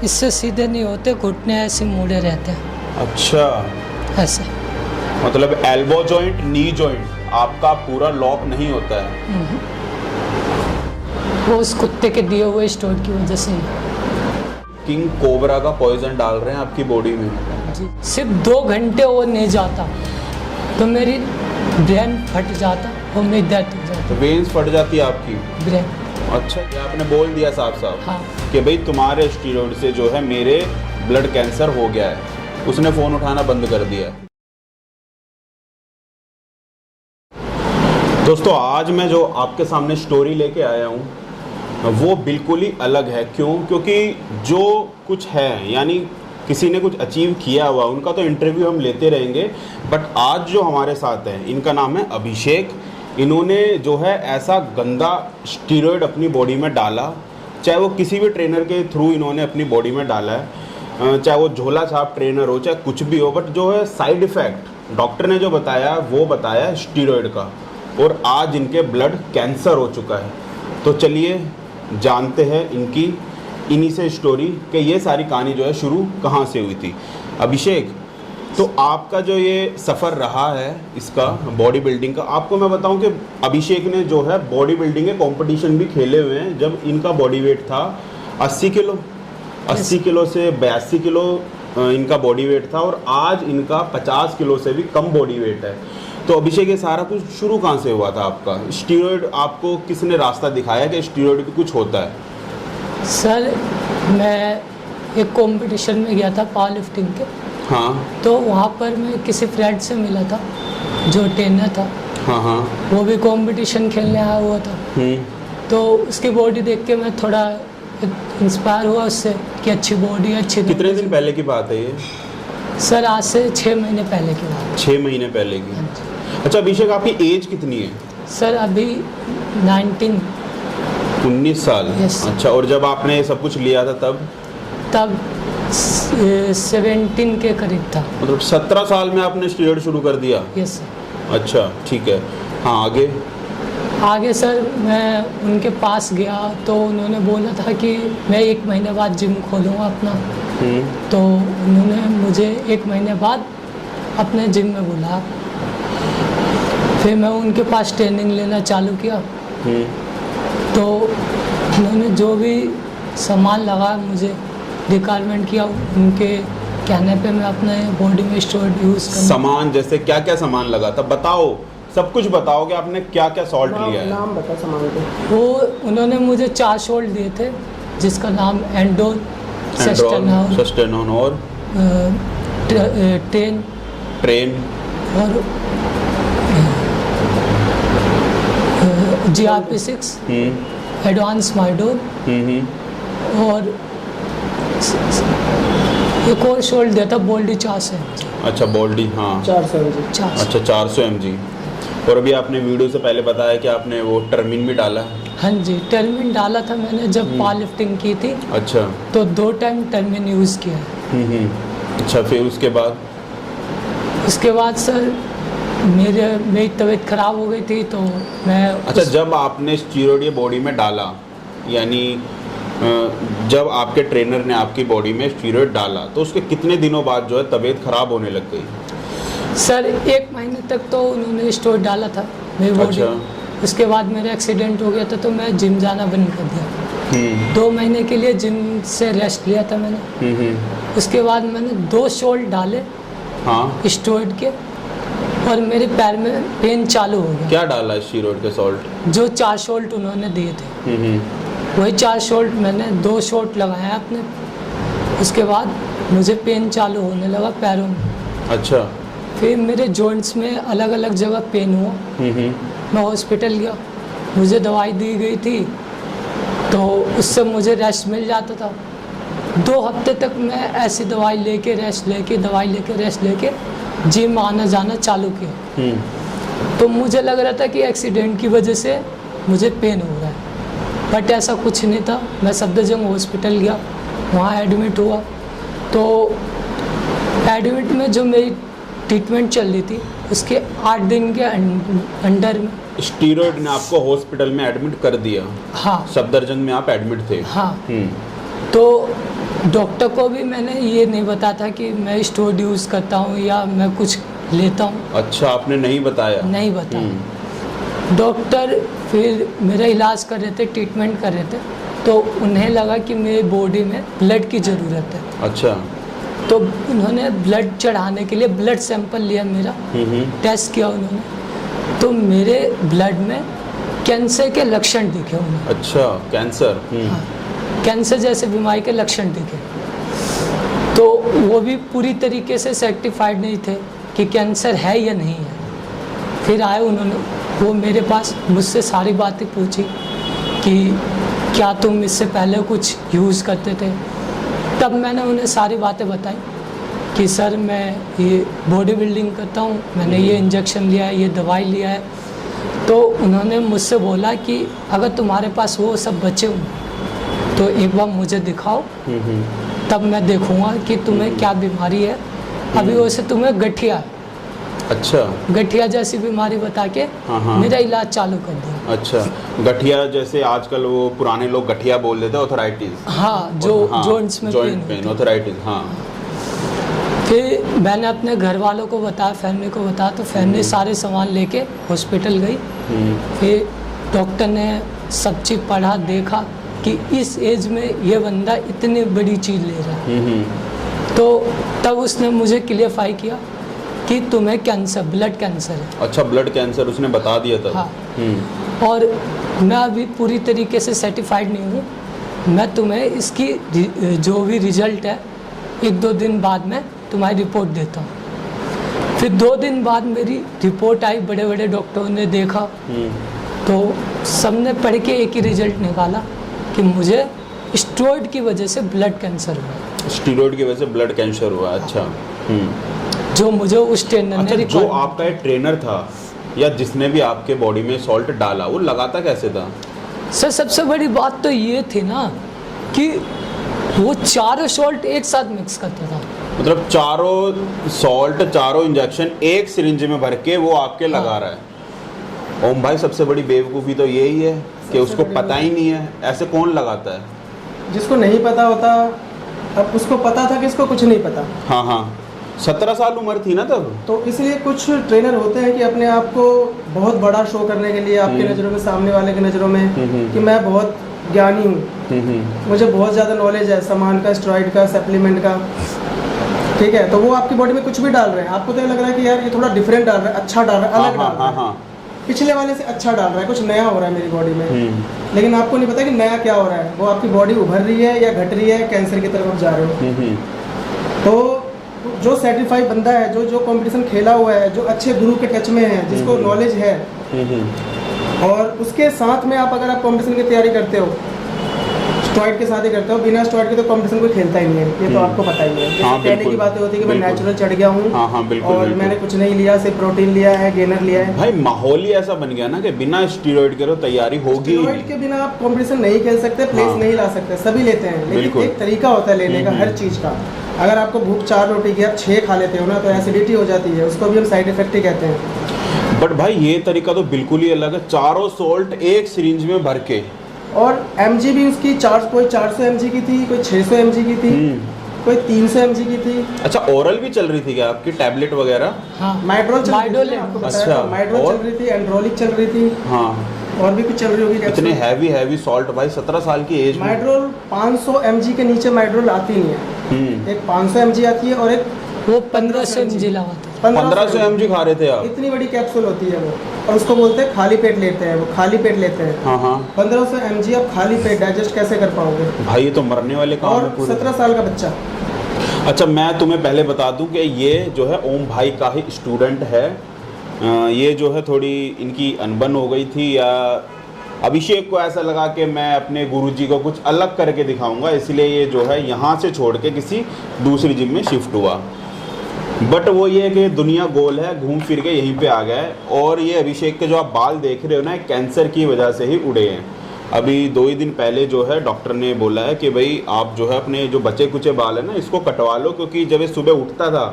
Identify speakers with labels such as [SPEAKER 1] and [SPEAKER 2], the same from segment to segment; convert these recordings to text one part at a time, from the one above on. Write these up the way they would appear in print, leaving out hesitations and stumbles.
[SPEAKER 1] इससे सीधे नहीं होते, घुटने ऐसे मुड़े रहते हैं।
[SPEAKER 2] अच्छा,
[SPEAKER 1] ऐसे
[SPEAKER 2] मतलब एल्बो जॉइंट, नी जॉइंट आपका पूरा लॉक नहीं होता है।
[SPEAKER 1] वो उस कुत्ते के दिए हुए स्टोर की वजह से ही।
[SPEAKER 2] किंग कोबरा का पॉइजन डाल रहे हैं आपकी बॉडी में।
[SPEAKER 1] जी, सिर्फ 2 घंटे वो नहीं जाता तो मेरी ब्रेन फट जाता और मेरी डेथ हो जाती।
[SPEAKER 2] तो वेन्स फट जाती है आपकी
[SPEAKER 1] ब्रेन।
[SPEAKER 2] अच्छा, ये आपने बोल दिया साफ साफ
[SPEAKER 1] हाँ।
[SPEAKER 2] कि भाई तुम्हारे स्टीरॉयड से जो है मेरे ब्लड कैंसर हो गया है। उसने फ़ोन उठाना बंद कर दिया। दोस्तों, आज मैं जो आपके सामने स्टोरी लेके आया हूँ वो बिल्कुल ही अलग है। क्यों? क्योंकि जो कुछ है, यानी किसी ने कुछ अचीव किया हुआ, उनका तो इंटरव्यू हम लेते रहेंगे, बट आज जो हमारे साथ है इनका नाम है अभिषेक। इन्होंने जो है ऐसा गंदा स्टीरॉयड अपनी बॉडी में डाला, चाहे वो किसी भी ट्रेनर के थ्रू इन्होंने अपनी बॉडी में डाला है, चाहे वो झोला छाप ट्रेनर हो, चाहे कुछ भी हो, बट जो है साइड इफ़ेक्ट डॉक्टर ने जो बताया वो बताया स्टीरॉयड का, और आज इनके ब्लड कैंसर हो चुका है। तो चलिए जानते हैं इन्हीं से स्टोरी कि ये सारी कहानी जो है शुरू कहाँ से हुई थी। अभिषेक, तो आपका जो ये सफ़र रहा है इसका बॉडी बिल्डिंग का, आपको मैं बताऊं कि अभिषेक ने जो है बॉडी बिल्डिंग के कंपटीशन भी खेले हुए हैं। जब इनका बॉडी वेट था 80 किलो, 80 किलो से 82 किलो इनका बॉडी वेट था, और आज इनका 50 किलो से भी कम बॉडी वेट है। तो अभिषेक, ये सारा कुछ शुरू कहाँ से हुआ था आपका? स्टीरॉयड आपको किसने रास्ता दिखाया कि स्टीरॉयड भी कुछ होता है?
[SPEAKER 1] सर, मैं एक कंपटीशन में गया था पावर लिफ्टिंग के।
[SPEAKER 2] हाँ।
[SPEAKER 1] तो वहाँ पर मैं किसी फ्रेंड से मिला था जो ट्रेनर था।
[SPEAKER 2] हाँ हाँ।
[SPEAKER 1] वो भी कंपटीशन खेलने आया हुआ था। तो उसकी बॉडी देख के मैं थोड़ा इंस्पायर हुआ उससे कि अच्छी बॉडी है, अच्छी।
[SPEAKER 2] कितने दिन पहले की बात है ये?
[SPEAKER 1] सर, आज से 6 महीने पहले की बात।
[SPEAKER 2] 6 महीने पहले की। अच्छा अभिषेक, आपकी एज कितनी है?
[SPEAKER 1] सर, अभी
[SPEAKER 2] 19 साल।
[SPEAKER 1] Yes.
[SPEAKER 2] अच्छा, और जब आपने ये सब कुछ लिया था तब
[SPEAKER 1] 17 के करीब था।
[SPEAKER 2] मतलब 17 साल में आपने स्टीरॉयड शुरू कर दिया?
[SPEAKER 1] Yes sir.
[SPEAKER 2] अच्छा, ठीक है। हाँ, आगे
[SPEAKER 1] सर, मैं उनके पास गया तो उन्होंने बोला था कि मैं 1 महीने बाद जिम खोलूँगा अपना। तो उन्होंने मुझे 1 महीने बाद अपने जिम में बुलाया। फिर मैं उनके पास ट्रेनिंग लेना चालू किया। तो उन्होंने जो भी सामान लगा मुझे रिक्वायरमेंट किया, उनके कहने पे मैं अपने बॉडी में स्टीरॉयड यूज़ कर।
[SPEAKER 2] सामान जैसे क्या क्या सामान लगा था? बताओ, सब कुछ बताओ कि आपने क्या क्या सॉल्ट लिया है।
[SPEAKER 3] नाम बता सामान के।
[SPEAKER 1] वो उन्होंने मुझे 4 सॉल्ट दिए थे, जिसका नाम एंडोल,
[SPEAKER 2] सस्टेनोन और ट्रेन
[SPEAKER 1] और GRP6, एडवांस माइडोल, और एक और सॉल्ट दिया था बोल्डी 400 mg।
[SPEAKER 2] अच्छा, बोल्डी, हाँ
[SPEAKER 3] 400 mg।
[SPEAKER 2] अच्छा, 400 mg। और अभी आपने वीडियो से पहले बताया कि आपने वो टर्मिन भी डाला है।
[SPEAKER 1] हाँ जी, टर्मिन डाला था मैंने जब पावर लिफ्टिंग की थी।
[SPEAKER 2] अच्छा।
[SPEAKER 1] तो 2 टाइम टर्मिन यूज़ किया है।
[SPEAKER 2] अच्छा, फिर
[SPEAKER 1] उसके बाद सर मेरी तबीयत ख़राब हो गई थी तो मैं।
[SPEAKER 2] अच्छा, जब आपने स्टीरॉयड ये बॉडी में डाला, यानी जब आपके ट्रेनर ने आपकी बॉडी में स्टीरॉयड डाला, तो उसके कितने दिनों बाद जो है तबीयत ख़राब होने लग गई?
[SPEAKER 1] सर, 1 महीने तक तो उन्होंने स्टीरॉयड डाला था मेरी बॉडी।
[SPEAKER 2] अच्छा।
[SPEAKER 1] उसके बाद मेरा एक्सीडेंट हो गया था तो मैं जिम जाना बंद कर दिया। 2 महीने के लिए जिम से रेस्ट लिया था मैंने। उसके बाद मैंने 2 सॉल्ट डाले, हाँ, स्टीरॉयड के, और मेरे पैर में पेन चालू हो गया।
[SPEAKER 2] क्या डाला स्टीरॉयड के सॉल्ट?
[SPEAKER 1] जो 4 सॉल्ट उन्होंने दिए थे, वही 4 सॉल्ट मैंने 2 सॉल्ट लगाया अपने। उसके बाद मुझे पेन चालू होने लगा पैरों में।
[SPEAKER 2] अच्छा।
[SPEAKER 1] फिर मेरे जॉइंट्स में अलग अलग जगह पेन हुआ। मैं हॉस्पिटल गया, मुझे दवाई दी गई थी, तो उससे मुझे रेस्ट मिल जाता था। 2 हफ्ते तक मैं ऐसी दवाई लेके रेस्ट लेके जिम आना जाना चालू किया। तो मुझे लग रहा था कि एक्सीडेंट की वजह से मुझे पेन हो रहा है, बट ऐसा कुछ नहीं था। मैं सफदरजंग हॉस्पिटल गया, वहाँ एडमिट हुआ। तो एडमिट में जो मेरी ट्रीटमेंट चल रही थी उसके 8 दिन के अंडर में
[SPEAKER 2] स्टीरॉयड ने आपको हॉस्पिटल में एडमिट कर दिया?
[SPEAKER 1] हाँ।
[SPEAKER 2] सफदरजंग में आप एडमिट थे?
[SPEAKER 1] हाँ। तो डॉक्टर को भी मैंने ये नहीं बताया था कि मैं स्टेरॉइड यूज़ करता हूँ या मैं कुछ लेता हूँ,
[SPEAKER 2] अच्छा, आपने नहीं बताया?
[SPEAKER 1] नहीं बताया। डॉक्टर फिर मेरा इलाज कर रहे थे, ट्रीटमेंट कर रहे थे, तो उन्हें लगा कि मेरी बॉडी में ब्लड की ज़रूरत है।
[SPEAKER 2] अच्छा।
[SPEAKER 1] तो उन्होंने ब्लड चढ़ाने के लिए ब्लड सैंपल लिया मेरा, टेस्ट किया उन्होंने, तो मेरे ब्लड में कैंसर के लक्षण दिखे उन्हें।
[SPEAKER 2] अच्छा, कैंसर।
[SPEAKER 1] हाँ, कैंसर जैसे बीमारी के लक्षण दिखे। तो वो भी पूरी तरीके से सर्टिफाइड नहीं थे कि कैंसर है या नहीं है। फिर आए उन्होंने, वो मेरे पास मुझसे सारी बातें पूछी कि क्या तुम इससे पहले कुछ यूज़ करते थे। तब मैंने उन्हें सारी बातें बताई कि सर मैं ये बॉडी बिल्डिंग करता हूँ, मैंने ये इंजेक्शन लिया है, ये दवाई लिया है। तो उन्होंने मुझसे बोला कि अगर तुम्हारे पास वो सब बचे हो तो एक बार मुझे दिखाओ, तब मैं देखूँगा कि तुम्हें क्या बीमारी है। अभी वैसे तुम्हें गठिया है।
[SPEAKER 2] अच्छा,
[SPEAKER 1] गठिया जैसी बीमारी बता के
[SPEAKER 2] हाँ।
[SPEAKER 1] मेरा इलाज चालू कर दिया।
[SPEAKER 2] अच्छा, गठिया जैसे आजकल वो पुराने लोग गठिया बोल देते हैं, ऑर्थराइटिस।
[SPEAKER 1] हाँ, जो जॉइंट्स में
[SPEAKER 2] जॉइंट पेन, ऑर्थराइटिस। हाँ।
[SPEAKER 1] फिर मैंने अपने घर वालों को बताया, फैमिली को बताया, तो फैमिली सारे सामान लेके हॉस्पिटल गई। फिर डॉक्टर ने सब चीज़ पढ़ा, देखा कि इस एज में ये बंदा इतनी बड़ी चीज़ ले रहा है। तो तब उसने मुझे क्लियरफाई किया कि तुम्हें कैंसर, ब्लड कैंसर है।
[SPEAKER 2] अच्छा, ब्लड कैंसर उसने बता दिया था।
[SPEAKER 1] हाँ। और मैं अभी पूरी तरीके से सर्टिफाइड नहीं हूँ। मैं तुम्हें इसकी जो भी रिजल्ट है 1-2 दिन बाद में तुम्हारी रिपोर्ट देता हूँ। फिर 2 दिन बाद मेरी रिपोर्ट आई, बड़े बड़े डॉक्टरों ने देखा, तो सबने पढ़ के एक ही रिजल्ट निकाला कि मुझे स्टेरॉइड की वजह से ब्लड कैंसर हुआ।
[SPEAKER 2] स्टेरॉइड की वजह से ब्लड कैंसर हुआ। अच्छा।
[SPEAKER 1] जो मुझे उस ट्रेनर
[SPEAKER 2] अच्छा,
[SPEAKER 1] ने
[SPEAKER 2] जो आपका एक ट्रेनर था या जिसने भी आपके बॉडी में सॉल्ट डाला, वो लगाता कैसे था?
[SPEAKER 1] सर सबसे बड़ी बात तो ये थी ना कि वो चारों सॉल्ट एक साथ मिक्स करता था।
[SPEAKER 2] मतलब चारों सॉल्ट, चारों इंजेक्शन एक सिरिंज में भर के वो आपके लगा रहा है। ओम भाई, सबसे बड़ी बेवकूफ़ी तो यही है कि उसको पता ही नहीं है। ऐसे कौन लगाता है?
[SPEAKER 3] जिसको नहीं पता होता, अब उसको पता था कि इसको कुछ नहीं पता।
[SPEAKER 2] हाँ हाँ, 17 साल उम्र थी ना तब।
[SPEAKER 3] तो इसलिए कुछ ट्रेनर होते हैं कि अपने आप को बहुत बड़ा शो करने के लिए आपके नज़रों में, सामने वाले की नज़रों में, कि मैं बहुत ज्ञानी हूँ, मुझे बहुत ज़्यादा नॉलेज है सामान का, स्टेरॉइड का, सप्लीमेंट का। ठीक है, तो वो आपकी बॉडी में कुछ भी डाल रहे हैं, आपको तो ये लग रहा है कि यार ये थोड़ा डिफरेंट डाल रहा है, अच्छा डाल रहा है, अलग डाल रहा है, पिछले वाले से अच्छा डाल रहा है, कुछ नया हो रहा है मेरी बॉडी में। लेकिन आपको नहीं पता कि नया क्या हो रहा है। वो आपकी बॉडी उभर रही है या घट रही है, कैंसर की तरफ आप जा रहे हो। तो जो सर्टिफाइड बंदा है, जो कंपटीशन खेला हुआ है, जो अच्छे गुरु के टच में है, जिसको नॉलेज है, और उसके साथ में आप अगर आप कंपटीशन की तैयारी करते हो, स्टेरॉइड के साथ ही करते हो, बिना स्टेरॉइड के तो कंपटीशन कोई खेलता ही नहीं है। ये तो आपको पता ही है।
[SPEAKER 2] हाँ,
[SPEAKER 3] पहले की बातें होती है कि मैं नेचुरल चढ़ गया हूँ, और मैंने कुछ नहीं लिया, सिर्फ प्रोटीन लिया है, गेनर लिया है।
[SPEAKER 2] भाई माहौल ही ऐसा बन गया ना कि बिना स्टेरॉइड के तो तैयारी होगी।
[SPEAKER 3] स्टेरॉइड के बिना आप कंपटीशन नहीं खेल सकते, प्लेस नहीं ला सकते। सभी लेते हैं, लेकिन एक तरीका होता है लेने का हर चीज़ का। अगर आपको भूख 4 रोटी की, आप 6 खा लेते हो ना, तो एसिडिटी हो जाती है, उसको भी हम साइड इफेक्ट ही कहते हैं।
[SPEAKER 2] बट भाई ये तरीका तो बिल्कुल ही अलग है, चारों सॉल्ट एक सिरिंज में भर के।
[SPEAKER 3] और mg भी उसकी कोई 400 mg की थी, कोई 600 mg की थी, कोई 300 mg की थी।
[SPEAKER 2] अच्छा, ओरल भी चल रही थी क्या आपकी, टैबलेट वगैरह?
[SPEAKER 1] हाँ,
[SPEAKER 3] माइड्रोल चल रही थी, आपको
[SPEAKER 2] अच्छा,
[SPEAKER 3] बताया था, माइड्रोल चल रही थी, एंड्रोलिक चल रही थी,
[SPEAKER 2] हाँ,
[SPEAKER 3] और भी कुछ चल रही होगी।
[SPEAKER 2] इतने हैवी सॉल्ट भाई 17 साल की एज में।
[SPEAKER 3] माइड्रोल 500 mg के नीचे माइड्रोल आती नहीं है। एक 500 mg आती है और एक
[SPEAKER 1] वो 1500 mg लगाते हैं।
[SPEAKER 2] 1500 mg खा रहे थे आप?
[SPEAKER 3] इतनी बड़ी कैप्सूल होती है वो, और उसको बोलते हैं खाली पेट लेते हैं, वो खाली पेट लेते हैं।
[SPEAKER 2] हाँ हाँ।
[SPEAKER 3] 1500 mg आप खाली पेट डाइजेस्ट कैसे कर पाओगे
[SPEAKER 2] भाई? ये तो मरने वाले काम
[SPEAKER 3] और
[SPEAKER 2] है पूरे।
[SPEAKER 3] 17 साल का बच्चा।
[SPEAKER 2] अच्छा, मैं तुम्हें पहले बता दूं कि ये जो है ओम भाई का ही स्टूडेंट है। ये जो है थोड़ी इनकी अनबन हो गई थी, या अभिषेक को ऐसा लगा कि मैं अपने गुरुजी को कुछ अलग करके दिखाऊंगा, इसलिए ये जो है यहाँ से छोड़ के किसी दूसरी जिम में शिफ्ट हुआ। बट वो ये है कि दुनिया गोल है, घूम फिर के यहीं पे आ गया है। और ये अभिषेक के जो आप बाल देख रहे हो ना, कैंसर की वजह से ही उड़े हैं। अभी 2 ही दिन पहले जो है डॉक्टर ने बोला है कि भाई आप जो है अपने जो बचे कुचे बाल है ना, इसको कटवा लो, क्योंकि जब ये सुबह उठता था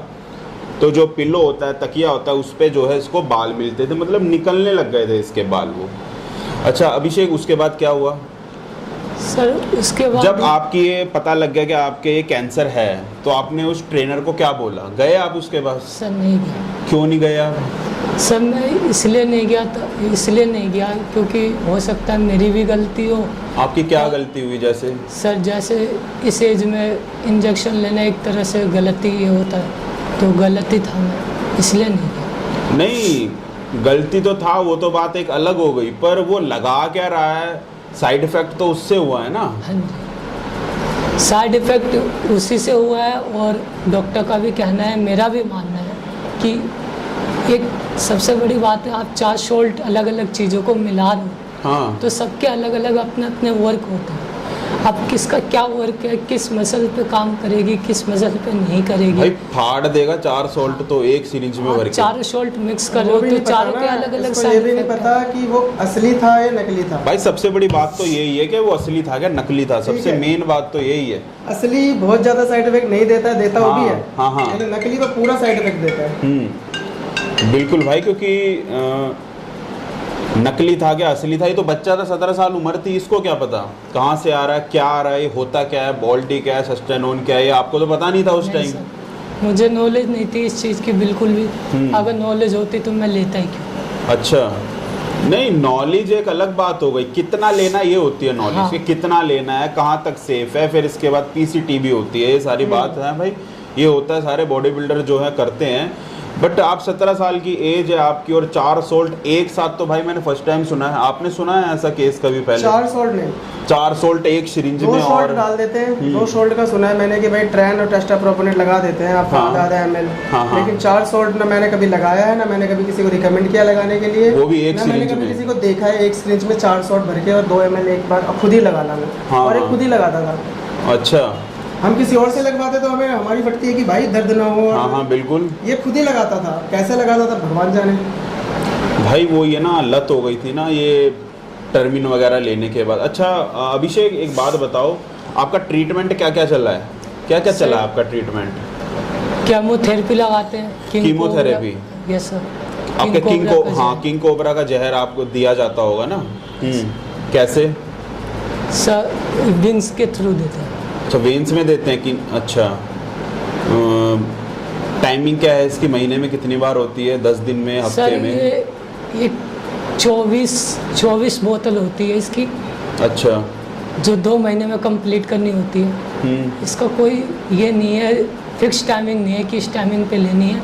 [SPEAKER 2] तो जो पिल्लो होता है, तकिया होता है, उस पर जो है इसको बाल मिलते थे, मतलब निकलने लग गए थे इसके बाल वो। अच्छा अभिषेक, उसके बाद क्या हुआ?
[SPEAKER 1] सर उसके बाद
[SPEAKER 2] जब आपकी ये पता लग गया कि आपके ये कैंसर है, तो आपने उस ट्रेनर को क्या बोला? गए आप उसके पास?
[SPEAKER 1] सर नहीं गया।
[SPEAKER 2] क्यों नहीं गए आप?
[SPEAKER 1] सर मैं इसलिए नहीं गया था, इसलिए नहीं गया क्योंकि हो सकता है मेरी भी गलती हो।
[SPEAKER 2] आपकी क्या गलती हुई? जैसे
[SPEAKER 1] सर जैसे इस एज में इंजेक्शन लेना एक तरह से गलती ये होता है, तो गलती था, मैं इसलिए नहीं गया।
[SPEAKER 2] नहीं, गलती तो था, वो तो बात एक अलग हो गई, पर वो लगा क्या रहा है? साइड इफेक्ट तो उससे हुआ है ना?
[SPEAKER 1] हाँ जी, साइड इफ़ेक्ट उसी से हुआ है, और डॉक्टर का भी कहना है, मेरा भी मानना है कि एक सबसे बड़ी बात है, आप 4 सॉल्ट अलग अलग चीज़ों को मिला दो,
[SPEAKER 2] हाँ,
[SPEAKER 1] तो सबके अलग अलग अपने अपने वर्क होते हैं। अब किसका क्या वर्क है, किस मसल पे काम करेगी, किस मसल पे नहीं
[SPEAKER 2] भाई
[SPEAKER 1] करेगी।
[SPEAKER 2] फाड़ देगा 4 सॉल्ट तो एक सिरिंज में भर के।
[SPEAKER 1] 4 सॉल्ट मिक्स कर
[SPEAKER 3] वो
[SPEAKER 1] रहे
[SPEAKER 3] भी
[SPEAKER 1] हो
[SPEAKER 3] नहीं
[SPEAKER 1] तो
[SPEAKER 3] पता
[SPEAKER 1] चारों
[SPEAKER 3] ना,
[SPEAKER 1] के अलग अलग
[SPEAKER 3] इसको ये भी नहीं पता कि वो असली था या नकली था।
[SPEAKER 2] भाई सबसे बड़ी बात तो यही है कि वो असली था क्या नकली था,
[SPEAKER 3] ठीक
[SPEAKER 2] सबसे
[SPEAKER 3] है।
[SPEAKER 2] मेन बात तो यही है।
[SPEAKER 3] असली बहुत ज्यादा साइड इफेक्ट नहीं देता है, देता वो भी है।
[SPEAKER 2] हाँ, हाँ।
[SPEAKER 3] लेकिन नकली तो पूरा साइड इफेक्ट देता है।
[SPEAKER 2] बिल्कुल भाई, क्योंकि नकली था क्या असली था, ये तो बच्चा था, 17 साल उम्र थी, इसको क्या पता कहाँ से आ रहा है, क्या आ रहा है, ये होता क्या है, बॉल्टी क्या है, सस्टेनोन क्या है, ये आपको तो पता नहीं था उस
[SPEAKER 1] नहीं
[SPEAKER 2] टाइम।
[SPEAKER 1] सर, मुझे नॉलेज नहीं थी इस चीज़ की बिल्कुल भी। अगर नॉलेज होती तो मैं लेता ही क्यों।
[SPEAKER 2] अच्छा, नहीं, नॉलेज एक अलग बात हो गई, कितना लेना ये होती है नॉलेज,
[SPEAKER 1] हाँ।
[SPEAKER 2] कि कितना लेना है, कहाँ तक सेफ है, फिर इसके बाद पीसीटी भी होती है, ये सारी बात है भाई, ये होता है, सारे बॉडी बिल्डर जो है करते हैं। बट आप 17 साल की एज है आपकी और 4 सोल्ट एक साथ, तो भाई मैंने फर्स्ट टाइम सुना है। आपने सुना है ऐसा केस कभी पहले?
[SPEAKER 3] 4 सॉल्ट नहीं,
[SPEAKER 2] 4 सोल्ट एक सिरिंज
[SPEAKER 3] 2
[SPEAKER 2] में
[SPEAKER 3] सॉल्ट
[SPEAKER 2] और
[SPEAKER 3] डाल देते हैं। 2 सॉल्ट का सुना है मैंने कि भाई ट्रैन और टेस्टाप्रोपोनेट लगा देते हैं आप
[SPEAKER 2] हाँ।
[SPEAKER 3] आधा ml।
[SPEAKER 2] हाँ, हाँ।
[SPEAKER 3] लेकिन 4 सॉल्ट ना मैंने कभी लगाया है, ना मैंने कभी किसी को रिकमेंड किया लगाने के लिए,
[SPEAKER 2] वो भी एक
[SPEAKER 3] ना मैंने
[SPEAKER 2] syringe
[SPEAKER 3] कभी
[SPEAKER 2] में।
[SPEAKER 3] किसी को देखा है एक सिरिंज में 4 सॉल्ट भर के और 2 ml एक बार खुद ही लगा ला मैं।
[SPEAKER 2] हाँ,
[SPEAKER 3] और एक
[SPEAKER 2] हाँ।
[SPEAKER 3] खुद ही लगाता था।
[SPEAKER 2] अच्छा,
[SPEAKER 3] हम किसी और से लगवाते तो हमें हमारी फटती है कि भाई दर्द ना हो।
[SPEAKER 2] हाँ हाँ बिल्कुल।
[SPEAKER 3] ये खुद ही लगाता था, कैसे लगाता था भगवान जाने।
[SPEAKER 2] भाई वो ये ना लत हो गई थी ना ये टर्मिन वगैरह लेने के बाद। अच्छा अभिषेक, एक बात बताओ, आपका ट्रीटमेंट क्या क्या चल रहा है? क्या क्या चला है आपका ट्रीटमेंट?
[SPEAKER 1] केमोथेरेपी लगाते हैं,
[SPEAKER 2] कीमोथेरेपी?
[SPEAKER 1] Yes sir.
[SPEAKER 2] आपके किंग को,
[SPEAKER 1] का
[SPEAKER 2] हाँ, किंग कोबरा का जहर आपको दिया जाता होगा ना? कैसे?
[SPEAKER 1] सर विंग्स के थ्रू देते हैं।
[SPEAKER 2] अच्छा, वेन्स में देते हैं कि? अच्छा, टाइमिंग क्या है इसकी? महीने में कितनी बार होती है? 10 दिन में, हफ्ते
[SPEAKER 1] सर
[SPEAKER 2] में?
[SPEAKER 1] ये 24 बोतल होती है इसकी,
[SPEAKER 2] अच्छा।
[SPEAKER 1] जो 2 महीने में कंप्लीट करनी होती है। इसका कोई ये नहीं है, फिक्स टाइमिंग नहीं है कि इस टाइमिंग पे लेनी है।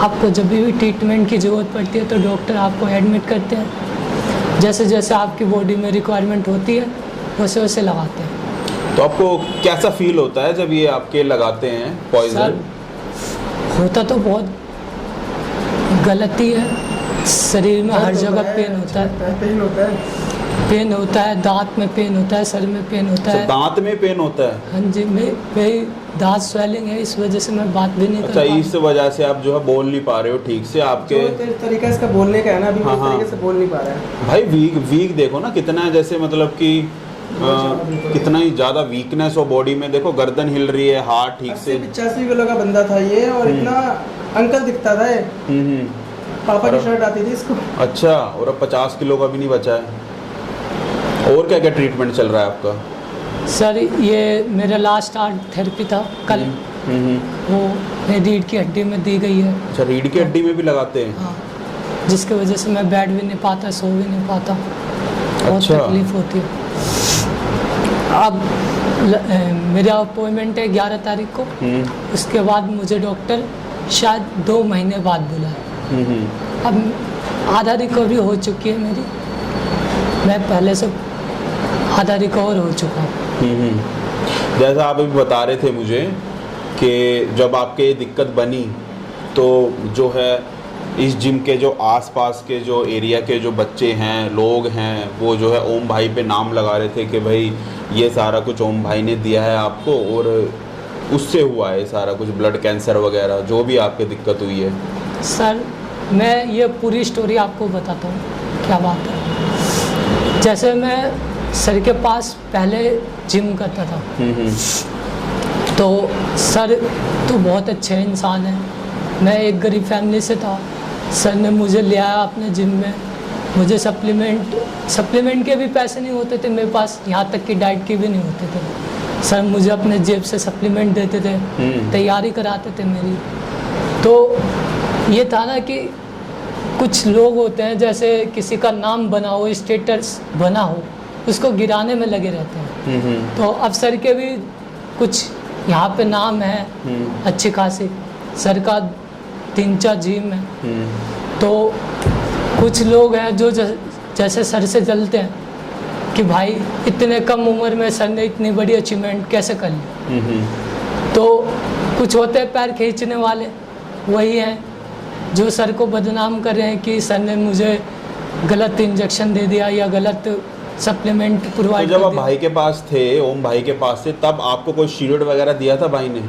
[SPEAKER 1] आपको जब भी ट्रीटमेंट की ज़रूरत पड़ती है तो डॉक्टर आपको एडमिट करते हैं, जैसे जैसे आपकी बॉडी में रिक्वायरमेंट होती है वैसे वैसे लगाते हैं।
[SPEAKER 2] तो आपको कैसा फील होता है जब ये आपके लगाते हैं पॉइजन?
[SPEAKER 1] होता तो बहुत गलती है, शरीर में हर जगह पेन होता है,
[SPEAKER 3] पेन होता है,
[SPEAKER 1] पेन होता है, दांत में पेन होता है, सर में पेन होता है।
[SPEAKER 2] दांत में पेन होता है?
[SPEAKER 1] हाँ जी, मेरी दांत स्वेलिंग है, इस वजह से मैं बात भी नहीं कर
[SPEAKER 2] अच्छा,
[SPEAKER 1] पा
[SPEAKER 2] इस वजह से आप जो है बोल नहीं पा रहे हो ठीक से? आपके
[SPEAKER 3] जो तरीका इसका बोलने का है ना, अभी
[SPEAKER 2] हाँ,
[SPEAKER 3] वो
[SPEAKER 2] हाँ।
[SPEAKER 3] तरीके से बोल नहीं पा रहा है।
[SPEAKER 2] भाई वीक देखो ना कितना है, जैसे मतलब कि कितना ही ज़्यादा वीकनेस हो बॉडी में। देखो गर्दन हिल रही है, हाथ ठीक से।
[SPEAKER 3] 80-85 किलो का बंदा था ये, और इतना अंकल दिखता था ये।
[SPEAKER 2] हम्म।
[SPEAKER 3] पापा की शर्ट आती थी इसको।
[SPEAKER 2] अच्छा, और अब 50 किलो का भी नहीं बचा है। और क्या क्या ट्रीटमेंट चल रहा है आपका?
[SPEAKER 1] सर ये मेरा लास्ट आर्ट थेरेपी था कल, वो मेरी रीढ़ की हड्डी में दी गई है।
[SPEAKER 2] अच्छा, रीढ़ की हड्डी में भी लगाते हैं?
[SPEAKER 1] हाँ, जिसकी वजह से मैं बैठ भी नहीं पाता, सो भी नहीं पाता, बहुत
[SPEAKER 2] अच्छा।
[SPEAKER 1] तकलीफ होती है। अब मेरा अपॉइंटमेंट है 11 तारीख को, उसके बाद मुझे डॉक्टर शायद 2 महीने बाद बुलाए। अब आधा रिकवरी हो चुकी है मेरी, मैं पहले से आधा रिकवर हो चुका हूँ।
[SPEAKER 2] जैसा आप अभी बता रहे थे मुझे कि जब आपके ये दिक्कत बनी तो जो है इस जिम के जो आसपास के जो एरिया के जो बच्चे हैं, लोग हैं, वो जो है ओम भाई पे नाम लगा रहे थे कि भाई ये सारा कुछ ओम भाई ने दिया है आपको, और उससे हुआ है सारा कुछ, ब्लड कैंसर वगैरह जो भी आपके दिक्कत हुई है।
[SPEAKER 1] सर मैं ये पूरी स्टोरी आपको बताता हूँ, क्या बात है। जैसे मैं सर के पास पहले जिम करता था, तो सर तो बहुत अच्छे इंसान हैं, मैं एक गरीब फैमिली से था। सर ने मुझे ले आया अपने जिम में, मुझे सप्लीमेंट के भी पैसे नहीं होते थे मेरे पास, यहाँ तक कि डाइट के भी नहीं होते थे। सर मुझे अपने जेब से सप्लीमेंट देते थे, तैयारी कराते थे मेरी। तो ये था ना कि कुछ लोग होते हैं जैसे किसी का नाम बना हो, स्टेटस बना हो, उसको गिराने में लगे रहते हैं। तो अब सर के भी कुछ यहाँ पे नाम है अच्छी खासी, सर का 3-4 जिम है। तो कुछ लोग हैं जो जैसे सर से जलते हैं कि भाई इतने कम उम्र में सर ने इतनी बड़ी अचीवमेंट कैसे कर ली। तो कुछ होते हैं पैर खींचने वाले, वही हैं जो सर को बदनाम कर रहे हैं कि सर ने मुझे गलत इंजेक्शन दे दिया या गलत सप्लीमेंट प्रोवाइड
[SPEAKER 2] तो
[SPEAKER 1] कर
[SPEAKER 2] जब आप
[SPEAKER 1] दिया।
[SPEAKER 2] भाई के पास थे, ओम भाई के पास थे, तब आपको कोई स्टीरॉयड वगैरह दिया था भाई ने?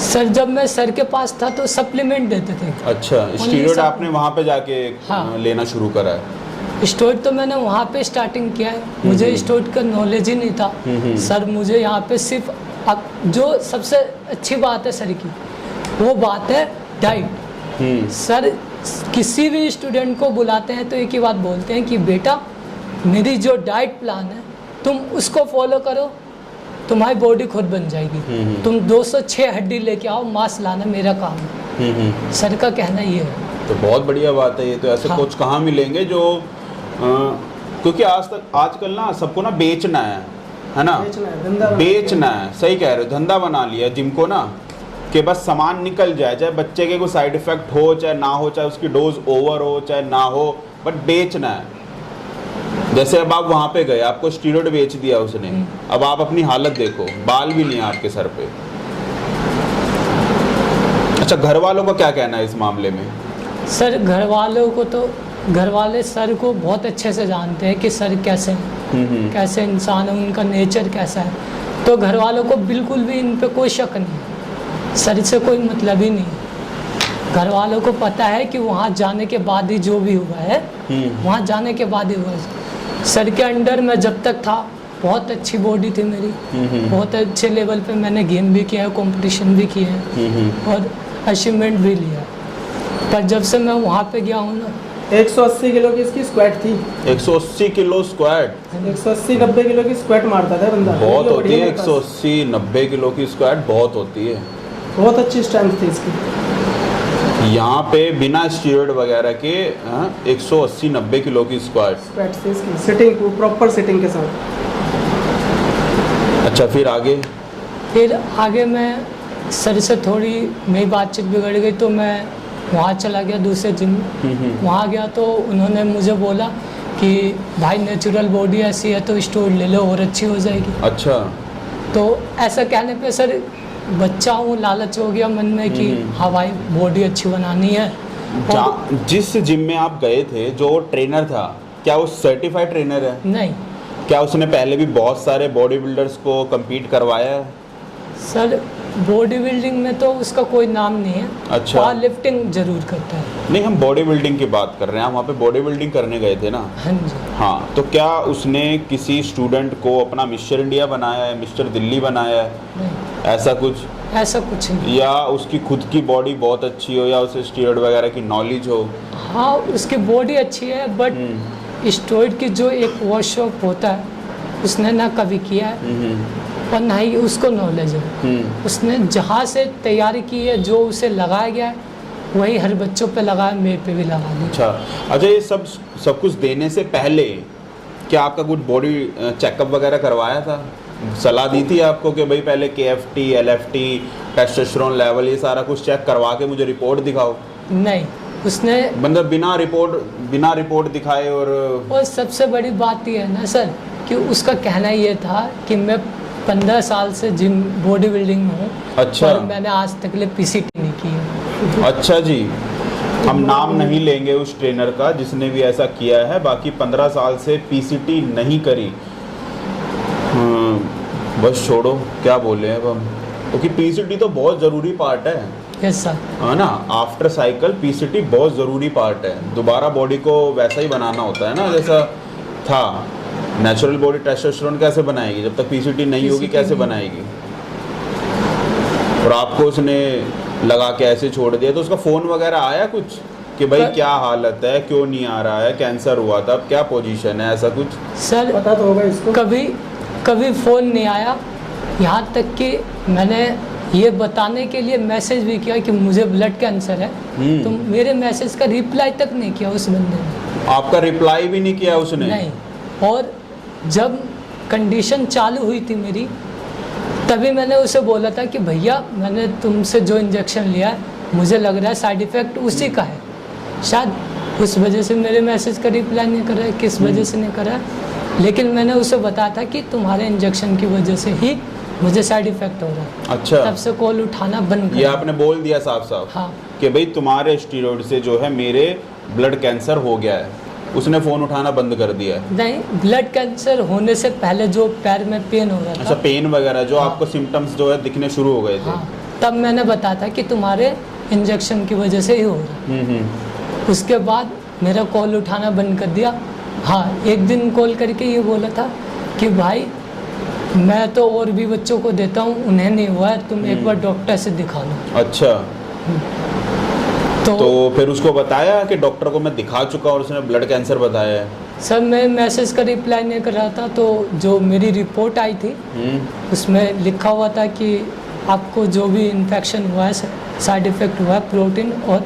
[SPEAKER 1] सर जब मैं सर के पास था तो सप्लीमेंट देते थे।
[SPEAKER 2] अच्छा, स्टीरॉयड आपने वहाँ पे जाके
[SPEAKER 1] हाँ।
[SPEAKER 2] लेना शुरू करा है?
[SPEAKER 1] स्टोइड तो मैंने वहाँ पे स्टार्टिंग किया है, मुझे स्टोइड का नॉलेज ही नहीं था। सर मुझे यहाँ पे सिर्फ जो सबसे अच्छी बात है सर की, वो बात है डाइट। सर किसी भी स्टूडेंट को बुलाते हैं तो एक ही बात बोलते हैं कि बेटा मेरी जो डाइट प्लान है तुम उसको फॉलो करो, तुम्हारी बॉडी खुद बन जाएगी। तुम 206 हड्डी लेके आओ, मांस लाना मेरा काम है। सर का कहना ये है।
[SPEAKER 2] तो बहुत बढ़िया बात है ये। तो ऐसे
[SPEAKER 1] हाँ।
[SPEAKER 2] कोच कहाँ मिलेंगे जो क्योंकि आजकल ना सबको ना बेचना है ना,
[SPEAKER 3] बेचना है, धंधा बनाना है।
[SPEAKER 2] बेचना है। सही कह रहे हो, धंधा बना लिया जिम को ना, कि बस सामान निकल जाए, चाहे बच्चे के कोई साइड इफेक्ट हो चाहे ना हो, चाहे उसकी डोज ओवर हो चाहे ना हो, बट बेचना है। जैसे अब आप वहाँ पे गए, आपको स्टीरॉयड बेच दिया उसने, अब आप अपनी हालत देखो, बाल भी नहीं है आपके सर पे। अच्छा, घर वालों का क्या कहना है इस मामले में?
[SPEAKER 1] सर घर वालों को तो घर वाले सर को बहुत अच्छे से जानते हैं कि सर कैसे हैं, कैसे इंसान है, उनका नेचर कैसा है। तो घर वालों को बिल्कुल भी इन पे कोई शक नहीं है, सर से कोई मतलब ही नहीं है। घर वालों को पता है कि वहाँ जाने के बाद ही जो भी हुआ है, वहाँ जाने के बाद ही हुआ है। सर के अंडर मैं जब तक था बहुत अच्छी बॉडी थी मेरी, बहुत अच्छे लेवल पे मैंने गेम भी किया है, कंपटीशन भी किए हैं और अचीवमेंट भी लिया। पर जब से मैं वहाँ पे गया हूँ ना,
[SPEAKER 3] 180 किलो की इसकी स्क्वाट थी।
[SPEAKER 2] 180 किलो स्क्वाट?
[SPEAKER 3] 180-90 किलो की स्क्वाट मारता था बंदा।
[SPEAKER 2] बहुत
[SPEAKER 3] किलो
[SPEAKER 2] होती है,
[SPEAKER 3] बढ़िया मेरे पास।
[SPEAKER 2] 180-90 किलो की स्क्वाट बहुत होती है।
[SPEAKER 3] बहुत अच्छी स्ट्रेंथ थी इसकी।
[SPEAKER 2] यहाँ पे बिना स्टीरॉयड वगैरह के 180-90 किलो की स्क्वाट।
[SPEAKER 3] स्क्वाट थी इसकी, सिटिंग प्रॉपर सिटिंग के साथ।
[SPEAKER 2] अच्छा, फिर आगे?
[SPEAKER 1] फिर आगे मैं सर से थोड़ी मेरी बातचीत बिगड़ गई तो मैं वहाँ चला गया दूसरे जिम में। वहाँ गया तो उन्होंने मुझे बोला कि भाई नेचुरल बॉडी ऐसी है तो स्टोइड ले लो और अच्छी हो जाएगी।
[SPEAKER 2] अच्छा।
[SPEAKER 1] तो ऐसा कहने पे सर बच्चा हूँ, लालच हो गया मन में कि हाँ भाई बॉडी अच्छी बनानी है। और
[SPEAKER 2] जिस जिम में आप गए थे, जो ट्रेनर था, क्या वो सर्टिफाइड ट्रेनर है?
[SPEAKER 1] नहीं
[SPEAKER 2] क्या उसने पहले भी बहुत सारे बॉडी बिल्डर्स को compete करवाया है?
[SPEAKER 1] सर बॉडी बिल्डिंग में तो उसका कोई नाम नहीं है।
[SPEAKER 2] अच्छा।
[SPEAKER 1] पावर लिफ्टिंग जरूर करता है।
[SPEAKER 2] नहीं, हम बॉडी बिल्डिंग की बात कर रहे हैं, हम वहाँ पे बॉडी बिल्डिंग करने गए थे ना।
[SPEAKER 1] हाँ जी।
[SPEAKER 2] हाँ, तो क्या उसने किसी स्टूडेंट को अपना मिस्टर इंडिया बनाया है, मिस्टर दिल्ली बनाया है,
[SPEAKER 1] नहीं
[SPEAKER 2] ऐसा कुछ?
[SPEAKER 1] ऐसा कुछ नहीं।
[SPEAKER 2] या उसकी खुद की बॉडी बहुत अच्छी हो, या उसे स्टीरॉयड वगैरह की नॉलेज हो?
[SPEAKER 1] हाँ उसकी बॉडी अच्छी है, बट स्टोइड की जो एक वर्कशॉप होता है उसने ना कभी किया है और ना ही उसको नॉलेज है। उसने जहाँ से तैयारी की है, जो उसे लगाया गया है वही हर बच्चों पे लगाया, मेरे पे भी लगा दिया।
[SPEAKER 2] अच्छा, ये सब कुछ देने से पहले क्या आपका कुछ बॉडी चेकअप वगैरह करवाया था? सलाह दी थी आपको कि भाई पहले KFT, LFT, टेस्टोस्टेरोन लेवल, ये सारा कुछ चेक करवा के मुझे रिपोर्ट दिखाओ?
[SPEAKER 1] नहीं, उसने
[SPEAKER 2] मतलब बिना रिपोर्ट दिखाए। और
[SPEAKER 1] सबसे बड़ी बात ये है ना सर कि उसका कहना ये था कि मैं 15 साल से जिम बॉडी बिल्डिंग में हूँ।
[SPEAKER 2] अच्छा।
[SPEAKER 1] और मैंने आज तक ले PCT नहीं की है।
[SPEAKER 2] अच्छा जी, हम नाम नहीं लेंगे उस ट्रेनर का जिसने भी ऐसा किया है, बाकी 15 साल से PCT नहीं करी। बस छोड़ो, क्या बोले अब हम, क्योंकि PCT तो बहुत ज़रूरी पार्ट है।
[SPEAKER 1] Yes sir.
[SPEAKER 2] है ना, आफ्टर साइकिल PCT बहुत ज़रूरी पार्ट है। दोबारा बॉडी को वैसा ही बनाना होता है ना जैसा था। नेचुरल बॉडी टेस्टोस्टेरोन कैसे बनाएगी जब तक PCT नहीं होगी? कैसे बनाएगी? और आपको उसने लगा के ऐसे छोड़ दिया, तो उसका फ़ोन वगैरह आया कुछ कि भाई क्या हालत है, क्यों नहीं आ रहा है, कैंसर हुआ था, अब क्या पोजीशन है, ऐसा कुछ?
[SPEAKER 1] सर
[SPEAKER 3] पता तो होगा इसको।
[SPEAKER 1] कभी कभी फ़ोन नहीं आया, यहाँ तक कि मैंने ये बताने के लिए मैसेज भी किया कि मुझे ब्लड कैंसर है, तो मेरे मैसेज का रिप्लाई तक नहीं किया उस बंदे ने।
[SPEAKER 2] आपका रिप्लाई भी नहीं किया उसने?
[SPEAKER 1] नहीं। और जब कंडीशन चालू हुई थी मेरी, तभी मैंने उसे बोला था कि भैया मैंने तुमसे जो इंजेक्शन लिया है मुझे लग रहा है साइड इफ़ेक्ट उसी का है, शायद उस वजह से मेरे मैसेज का रिप्लाई नहीं कर रहा है, किस वजह से नहीं कर रहा है, लेकिन मैंने उसे बताया था कि तुम्हारे इंजेक्शन की वजह से ही मुझे साइड इफ़ेक्ट हो रहा है।
[SPEAKER 2] अच्छा,
[SPEAKER 1] तब से कॉल उठाना बंद कर
[SPEAKER 2] ये आपने बोल दिया साफ साफ?
[SPEAKER 1] हाँ।
[SPEAKER 2] कि भाई तुम्हारे स्टीरॉयड से जो है मेरे ब्लड कैंसर हो गया है, उसने फ़ोन उठाना बंद कर दिया है?
[SPEAKER 1] नहीं, ब्लड कैंसर होने से पहले जो पैर में पेन हो रहा था,
[SPEAKER 2] अच्छा, पेन वगैरह जो आपको सिम्टम्स जो है दिखने शुरू हो गए थे?
[SPEAKER 1] हाँ, तब मैंने बताया था कि तुम्हारे इंजेक्शन की वजह से ही हो रहा है। उसके बाद मेरा कॉल उठाना बंद कर दिया। हाँ, एक दिन कॉल करके ये बोला था कि भाई मैं तो और भी बच्चों को देता हूँ, उन्हें नहीं हुआ है, तुम एक बार डॉक्टर से दिखा लो।
[SPEAKER 2] अच्छा, तो फिर उसको बताया कि डॉक्टर को मैं दिखा चुका और उसने ब्लड कैंसर बताया है?
[SPEAKER 1] सर मैं मैसेज का रिप्लाई नहीं कर रहा था, तो जो मेरी रिपोर्ट आई थी उसमें लिखा हुआ था कि आपको जो भी इन्फेक्शन हुआ है, साइड इफ़ेक्ट हुआ है प्रोटीन और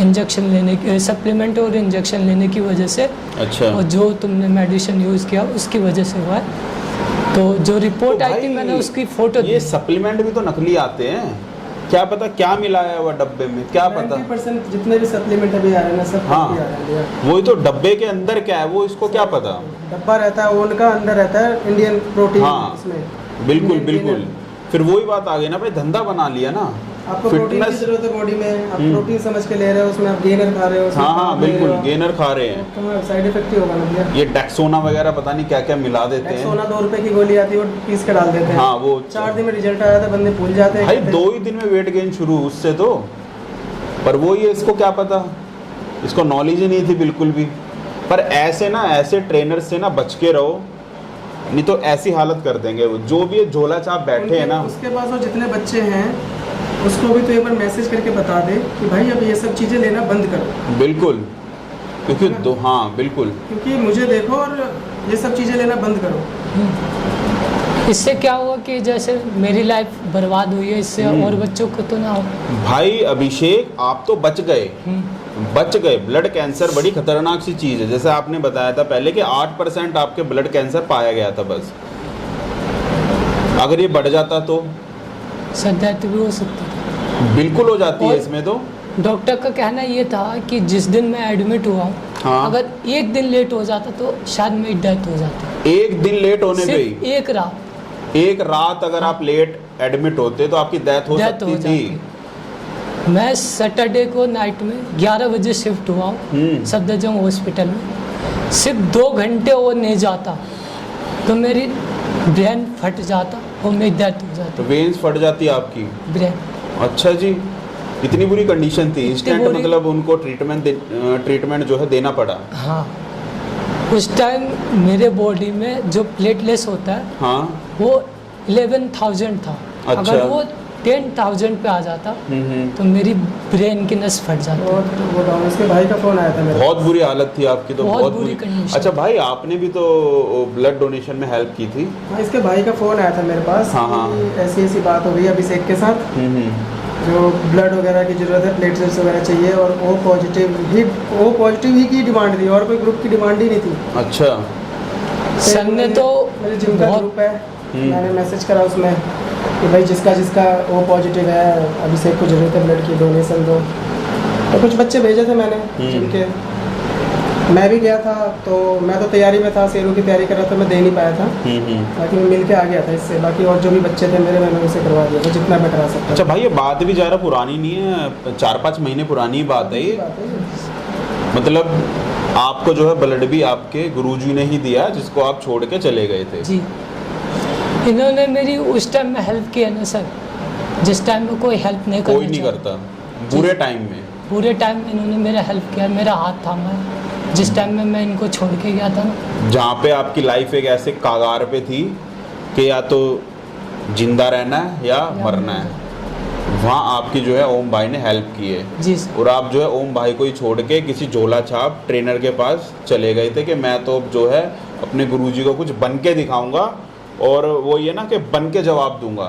[SPEAKER 1] इंजेक्शन लेने के, सप्लीमेंट और इंजेक्शन लेने की वजह से।
[SPEAKER 2] अच्छा।
[SPEAKER 1] और जो तुमने मेडिसिन यूज़ किया उसकी वजह से हुआ है। तो जो रिपोर्ट
[SPEAKER 2] तो
[SPEAKER 1] आई
[SPEAKER 2] भाई
[SPEAKER 1] थी मैंने उसकी फ़ोटो
[SPEAKER 2] ये सप्लीमेंट भी तो नकली आते हैं, क्या पता क्या मिलाया हुआ डब्बे में, क्या पता?
[SPEAKER 3] 90% जितने भी सप्लीमेंट अभी आ रहे हैं ना, सब
[SPEAKER 2] हाँ,
[SPEAKER 3] कॉपी आ रहे हैं।
[SPEAKER 2] वही तो, डब्बे के अंदर क्या है वो इसको क्या पता?
[SPEAKER 3] डब्बा रहता है उनका, अंदर रहता है इंडियन प्रोटीन।
[SPEAKER 2] हाँ,
[SPEAKER 3] इसमें
[SPEAKER 2] बिल्कुल
[SPEAKER 3] Indian
[SPEAKER 2] बिल्कुल।
[SPEAKER 3] gainer।
[SPEAKER 2] फिर वही बात आ गई ना भाई, धंधा बना लिया ना,
[SPEAKER 3] आपको प्रोटीन की
[SPEAKER 2] फिटनेस।
[SPEAKER 3] जरूरत है बॉडी में, आप प्रोटीन समझ के ले रहे हो, उसमें आप गेनर खा रहे हो, उसमें
[SPEAKER 2] हाँ हाँ
[SPEAKER 3] carb ले रहे
[SPEAKER 2] बिल्कुल,
[SPEAKER 3] हो।
[SPEAKER 2] गेनर खा रहे हैं।
[SPEAKER 3] तो साइड इफेक्ट ही होगा ना भैया।
[SPEAKER 2] ये डेक्सोना वगैरह पता नहीं क्या क्या मिला देते हैं।
[SPEAKER 3] सोना 2 रुपए की गोली आती है, वो पीस के डाल देते हैं।
[SPEAKER 2] हाँ, वो
[SPEAKER 3] 4 दिन में रिजल्ट आया था, बंदे भूल जाते हैं।
[SPEAKER 2] भाई
[SPEAKER 3] कहते
[SPEAKER 2] 2 ही दिन में वेट गेन शुरू उससे तो, पर वो ये इसको क्या पता, इसको नॉलेज ही नहीं थी बिल्कुल भी। पर ऐसे ना, ऐसे ट्रेनर से ना बच के रहो, नहीं तो ऐसी हालत कर देंगे वो। जो भी ये झोला छाप बैठे हैं ना,
[SPEAKER 3] उसके पास वो जितने बच्चे हैं उसको भी तो एक बार मैसेज करके बता दे कि भाई अब ये सब चीज़ें लेना बंद करो।
[SPEAKER 2] बिल्कुल, क्योंकि हाँ बिल्कुल,
[SPEAKER 3] क्योंकि मुझे देखो और ये सब चीज़ें लेना बंद करो।
[SPEAKER 1] इससे क्या हुआ कि जैसे मेरी लाइफ बर्बाद हुई है, इससे और बच्चों को तो ना हो।
[SPEAKER 2] भाई अभिषेक आप तो बच गए, बच गए। ब्लड कैंसर बड़ी खतरनाक सी चीज़ है, जैसे आपने बताया था पहले कि 8% आपके ब्लड कैंसर पाया गया था बस। अगर ये बढ़ जाता तो
[SPEAKER 1] सर डेथ भी हो सकती थी।
[SPEAKER 2] बिल्कुल हो जाती है
[SPEAKER 1] और
[SPEAKER 2] इसमें तो।
[SPEAKER 1] डॉक्टर का कहना ये था कि जिस दिन मैं एडमिट हुआ हूँ,
[SPEAKER 2] हाँ।
[SPEAKER 1] अगर एक दिन लेट हो जाता तो शायद मेरी डेथ हो जाती।
[SPEAKER 2] एक दिन लेट होने पे
[SPEAKER 1] सिर्फ
[SPEAKER 2] ही,
[SPEAKER 1] एक रात,
[SPEAKER 2] एक रात अगर आप लेट एडमिट होते तो आपकी डेथ हो सकती थी।
[SPEAKER 1] मैं सैटरडे को नाइट में 11 बजे शिफ्ट हुआ हूँ सफदरजंग हॉस्पिटल में। सिर्फ 2 घंटे और नहीं जाता तो मेरी ब्रेन फट जाता और मेरी डेथ हो जाती।
[SPEAKER 2] वेन्स फट जाती आपकी?
[SPEAKER 1] ब्रेन।
[SPEAKER 2] अच्छा जी, इतनी बुरी कंडीशन थी? इंस्टेंट
[SPEAKER 1] बुरी-
[SPEAKER 2] मतलब उनको ट्रीटमेंट जो है देना पड़ा?
[SPEAKER 1] हाँ, उस टाइम मेरे बॉडी में जो प्लेटलेस होता है
[SPEAKER 2] हाँ,
[SPEAKER 1] वो 11,000 था।
[SPEAKER 2] अच्छा।
[SPEAKER 1] अगर वो 10,000 पे आ जाता तो मेरी ब्रेन की नस फट जाती।
[SPEAKER 3] और वो डाउन, उसके भाई का फोन आया था मेरे
[SPEAKER 2] बहुत बुरी हालत थी आपकी तो,
[SPEAKER 1] बहुत
[SPEAKER 2] बहुत
[SPEAKER 1] बुरी
[SPEAKER 2] बुरी।
[SPEAKER 1] condition।
[SPEAKER 2] अच्छा भाई, आपने भी तो ब्लड डोनेशन में हेल्प की थी?
[SPEAKER 3] हाँ, इसके भाई का फोन आया था मेरे पास।
[SPEAKER 2] हाँ, हाँ।
[SPEAKER 3] कि ऐसी ऐसी बात हो गई अभिषेक के साथ, जो ब्लड वगैरह की जरूरत है, प्लेटलेट्स वगैरह चाहिए, और ओ पॉजिटिव ही की डिमांड थी और कोई ग्रुप की डिमांड ही नहीं थी।
[SPEAKER 2] अच्छा।
[SPEAKER 1] सर ने तो
[SPEAKER 3] मेरे जिम का
[SPEAKER 1] बहुत
[SPEAKER 3] ग्रुप है, मैंने मैसेज करा उसमें कि भाई जिसका ओ पॉजिटिव है, अभिषेक को जरूरत है ब्लड की, डोनेशन दो। तो कुछ बच्चे भेजे थे मैंने जिम के, मैं भी गया था। तो मैं तो तैयारी में था, शेरों की तैयारी कर रहा था, मैं दे नहीं पाया था। बाकी मैं मिल के आ गया था इससे। बाकी और जो भी बच्चे थे मेरे, मैंने उसे करवा दिया था जितना मैं करा सकता।
[SPEAKER 2] अच्छा भाई, ये बात भी ज़्यादा पुरानी नहीं है, 4-5 महीने पुरानी बात है ये। मतलब आपको जो है ब्लड भी आपके गुरुजी ने ही दिया, जिसको आप छोड़ के चले गए थे।
[SPEAKER 1] जी, इन्होंने मेरी उस टाइम में हेल्प किया ना सर, जिस टाइम में कोई हेल्प नहीं
[SPEAKER 2] कोई
[SPEAKER 1] करना
[SPEAKER 2] नहीं
[SPEAKER 1] चाहता।
[SPEAKER 2] करता बुरे टाइम में।
[SPEAKER 1] पूरे टाइम में इन्होंने मेरा हेल्प किया, मेरा हाथ थामा जिस टाइम में मैं इनको छोड़ के गया था ना।
[SPEAKER 2] जहाँ पे आपकी लाइफ एक ऐसे कागार पे थी कि या तो जिंदा रहना है या मरना है, वहाँ आपकी जो है ओम भाई ने हेल्प की है,
[SPEAKER 1] जी सर।
[SPEAKER 2] और आप जो है ओम भाई को ही छोड़ के किसी झोला छाप ट्रेनर के पास चले गए थे कि मैं तो जो है अपने गुरुजी को कुछ बन के दिखाऊंगा, और वो ये ना कि बन के जवाब दूंगा।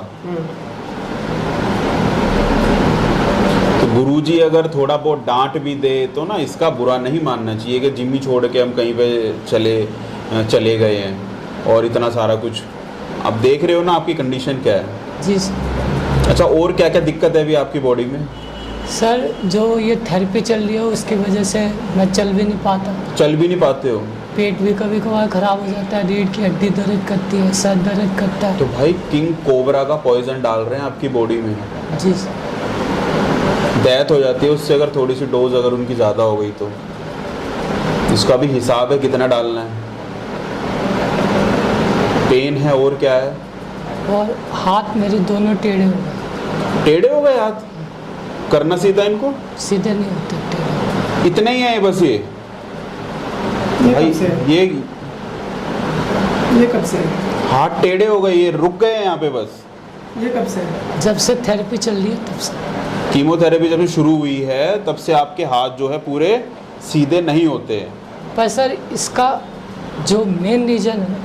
[SPEAKER 2] तो गुरुजी अगर थोड़ा बहुत डांट भी दे तो ना इसका बुरा नहीं मानना चाहिए कि जिम ही छोड़ के हम कहीं पे चले गए हैं और इतना सारा कुछ। आप देख रहे हो ना आपकी कंडीशन क्या है।
[SPEAKER 1] जी सर।
[SPEAKER 2] अच्छा, और क्या क्या दिक्कत है अभी आपकी बॉडी में?
[SPEAKER 1] सर जो ये थेरेपी चल रही है उसकी वजह से मैं चल भी नहीं पाता।
[SPEAKER 2] चल भी नहीं पाते हो?
[SPEAKER 1] पेट भी कभी कभार ख़राब हो जाता है, रीढ़ की हड्डी दर्द करती है, सर दर्द करता है।
[SPEAKER 2] तो भाई किंग कोबरा का पॉइजन डाल रहे हैं आपकी बॉडी में।
[SPEAKER 1] जी सर।
[SPEAKER 2] डेथ हो जाती है उससे, अगर थोड़ी सी डोज अगर उनकी ज़्यादा हो गई तो। इसका भी हिसाब है कितना डालना है। पेन है और क्या है?
[SPEAKER 1] और हाथ मेरे दोनों टेढ़े हो गए।
[SPEAKER 2] टेढ़े हो गए हाथ? करना सीधा इनको?
[SPEAKER 1] सीधे नहीं होते, टेढ़े।
[SPEAKER 2] इतने ही है बस ये भाई?
[SPEAKER 3] कब से? ये कब से?
[SPEAKER 2] हाथ टेढ़े हो गए, ये रुक गए हैं यहाँ पे बस।
[SPEAKER 3] ये कब से?
[SPEAKER 1] जब से थेरेपी चल रही है तब से।
[SPEAKER 2] कीमोथेरेपी जब से शुरू हुई है तब से आपके हाथ जो है पूरे सीधे नहीं होते हैं।
[SPEAKER 1] पर सर इसका जो मेन रीज़न है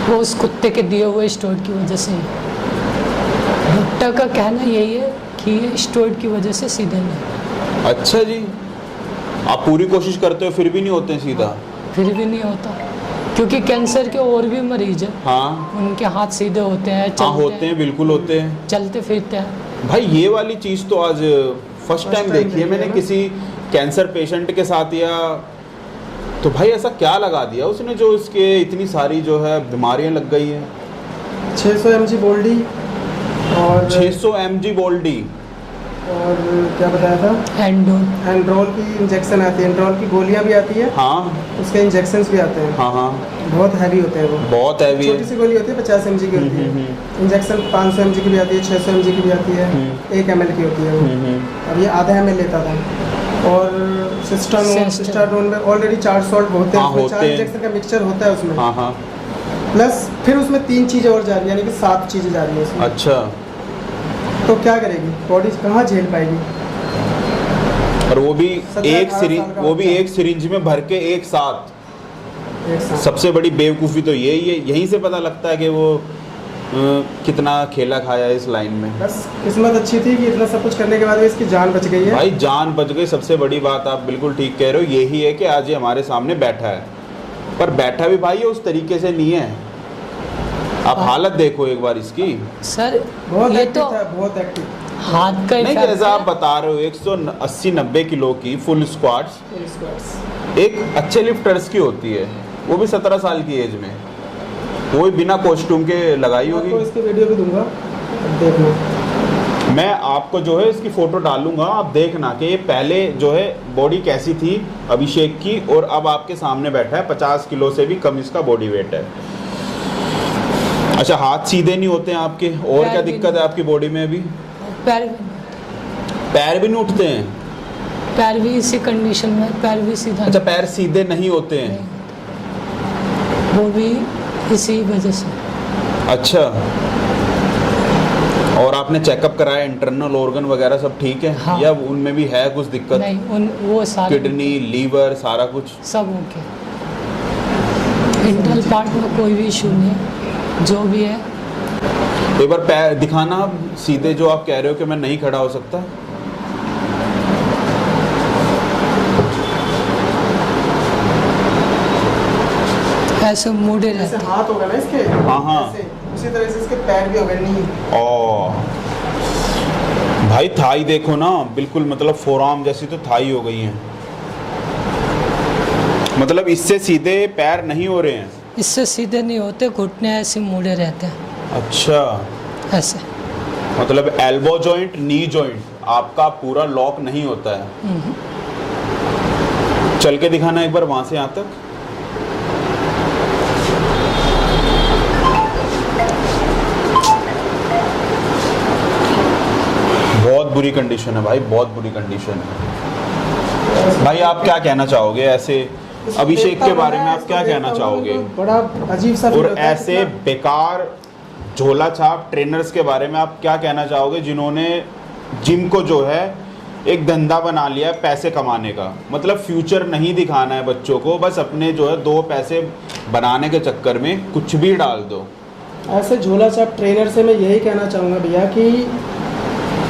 [SPEAKER 1] वो उस कुत्ते के दिए हुए स्टोर की वजह से ही है। डॉक्टर का कहना यही है कि ये स्टोर की वजह से सीधे नहीं।
[SPEAKER 2] अच्छा जी, आप पूरी कोशिश करते हो फिर भी नहीं होते हैं सीधा?
[SPEAKER 1] फिर भी नहीं होता, क्योंकि कैंसर के और भी मरीज हैं,
[SPEAKER 2] हाँ
[SPEAKER 1] उनके हाथ सीधे होते हैं,
[SPEAKER 2] हाँ
[SPEAKER 1] चलते
[SPEAKER 2] होते हैं, बिल्कुल होते हैं।
[SPEAKER 1] चलते फिरते हैं।
[SPEAKER 2] भाई ये वाली चीज़ तो आज फर्स्ट टाइम देखी है मैंने किसी कैंसर पेशेंट के साथ। या तो भाई ऐसा क्या लगा दिया उसने जो इसके इतनी सारी जो है बीमारियां लग गई हैं?
[SPEAKER 3] 600 mg बोल्डी और
[SPEAKER 2] 600 mg बोल्डी
[SPEAKER 3] और क्या बताया था, एंड्रोल की इंजेक्शन आती है, एंड्रोल की गोलियां भी आती है,
[SPEAKER 2] हाँ
[SPEAKER 3] उसके इंजेक्शंस भी आते हैं।
[SPEAKER 2] हाँ हाँ,
[SPEAKER 3] बहुत हैवी होते हैं वो,
[SPEAKER 2] बहुत हैवी
[SPEAKER 3] छोटी
[SPEAKER 2] है।
[SPEAKER 3] सी गोली होती है 50 mg की होती है, इंजेक्शन 500 mg की भी आती है, 600 mg की भी आती है, 1 ml की होती है वो। अब ये आधा ml लेता था। और सिस्टाडोन में ऑलरेडी 4 सॉल्ट होते हैं,
[SPEAKER 2] हाँ,
[SPEAKER 3] उसमें
[SPEAKER 2] होते
[SPEAKER 3] 4
[SPEAKER 2] हैं।
[SPEAKER 3] इंजेक्शन का मिक्सचर होता है उसमें,
[SPEAKER 2] हाँ हाँ,
[SPEAKER 3] प्लस फिर उसमें 3 चीज़ें और जा रही है, यानी कि 7 चीज़ें जा रही है उसमें।
[SPEAKER 2] अच्छा।
[SPEAKER 3] तो क्या करेगी बॉडी, कहाँ झेल पाएगी?
[SPEAKER 2] और वो भी
[SPEAKER 3] 17-18
[SPEAKER 2] एक सिरिंज,
[SPEAKER 3] साल का
[SPEAKER 2] वो भी
[SPEAKER 3] बच्चा।
[SPEAKER 2] एक सिरिंज में भर के एक साथ।
[SPEAKER 3] एक साथ।
[SPEAKER 2] सबसे बड़ी बेवकूफ़ी तो यही है, यहीं से पता लगता है कि वो कितना खेला खाया है इस लाइन में।
[SPEAKER 3] बस किस्मत अच्छी थी कि इतना सब कुछ करने के बाद भी इसकी जान बच गई है।
[SPEAKER 2] भाई जान बच गई, सबसे बड़ी बात आप बिल्कुल ठीक कह रहे हो। यही है कि आज ये हमारे सामने बैठा है, पर बैठा भी भाई उस तरीके से नहीं है। आप हालत देखो एक बार इसकी।
[SPEAKER 1] सर
[SPEAKER 3] बहुत
[SPEAKER 1] ये
[SPEAKER 3] एक्टिव
[SPEAKER 1] तो
[SPEAKER 3] था, बहुत एक्टिव।
[SPEAKER 1] हाथ का
[SPEAKER 2] नहीं,
[SPEAKER 1] इफेक्ट
[SPEAKER 2] जैसा आप
[SPEAKER 1] है।
[SPEAKER 2] बता रहे हो 180-90 किलो की फुल स्क्वाट्स एक अच्छे लिफ्टर्स की होती है, वो भी 17 साल की एज में, वो भी बिना कॉस्ट्यूम के लगाई
[SPEAKER 3] आपको
[SPEAKER 2] होगी।
[SPEAKER 3] इसकी वीडियो भी दूंगा, देखना।
[SPEAKER 2] मैं आपको जो है इसकी फ़ोटो डालूंगा, आप देखना कि ये पहले जो है बॉडी कैसी थी अभिषेक की, और अब आपके सामने बैठा है। 50 किलो से भी कम इसका बॉडी वेट है। अच्छा, हाथ सीधे नहीं होते हैं आपके, और
[SPEAKER 1] पैर
[SPEAKER 2] क्या
[SPEAKER 1] भी
[SPEAKER 2] दिक्कत है आपकी बॉडी में अभी?
[SPEAKER 1] पैर भी नहीं,
[SPEAKER 2] पैर भी नहीं उठते हैं?
[SPEAKER 1] पैर भी इसी कंडीशन में, पैर भी सीधा
[SPEAKER 2] अच्छा, पैर सीधे नहीं होते हैं?
[SPEAKER 1] नहीं, वो भी इसी वजह से।
[SPEAKER 2] अच्छा, और आपने चेकअप कराया, इंटरनल ऑर्गन वगैरह सब ठीक है?
[SPEAKER 1] हाँ।
[SPEAKER 2] या उनमें भी है कुछ दिक्कत?
[SPEAKER 1] नहीं, उन वो सारे
[SPEAKER 2] किडनी, लीवर, सारा कुछ?
[SPEAKER 1] सब ओके। इंटरनल पार्ट में कोई भी इशू नहीं है, जो भी है।
[SPEAKER 2] एक बार पैर दिखाना आप सीधे, जो आप कह रहे हो कि मैं नहीं खड़ा हो सकता।
[SPEAKER 1] ऐसे मुड़े रहते
[SPEAKER 3] जैसे
[SPEAKER 1] हैं।
[SPEAKER 3] हाथ होगा ना इसके,
[SPEAKER 2] हाँ, हाँ।
[SPEAKER 3] ऐसे, उसी तरह से इसके पैर भी हो गए। नहीं,
[SPEAKER 2] ओ भाई, थाई देखो ना, बिल्कुल मतलब फोरआर्म जैसी तो थाई हो गई है। मतलब इससे सीधे पैर नहीं हो रहे हैं?
[SPEAKER 1] इससे सीधे नहीं होते, घुटने ऐसे मुड़े रहते हैं
[SPEAKER 2] अच्छा,
[SPEAKER 1] ऐसे।
[SPEAKER 2] मतलब एल्बो जॉइंट, नी जॉइंट आपका पूरा लॉक नहीं होता है। चल के दिखाना एक बार वहां से यहाँ तक। बहुत बुरी कंडीशन है भाई, बहुत बुरी कंडीशन है। भाई आप क्या कहना चाहोगे ऐसे अभिषेक के बारे में? आप क्या कहना चाहोगे?
[SPEAKER 3] बड़ा अजीब सा
[SPEAKER 2] और ऐसे बेकार झोला छाप ट्रेनर्स के बारे में आप क्या कहना चाहोगे, जिन्होंने जिम को जो है एक धंधा बना लिया है पैसे कमाने का? मतलब फ्यूचर नहीं दिखाना है बच्चों को, बस अपने जो है 2 पैसे बनाने के चक्कर में कुछ भी डाल दो।
[SPEAKER 3] ऐसे झोला छाप ट्रेनर से मैं यही कहना चाहूँगा भैया कि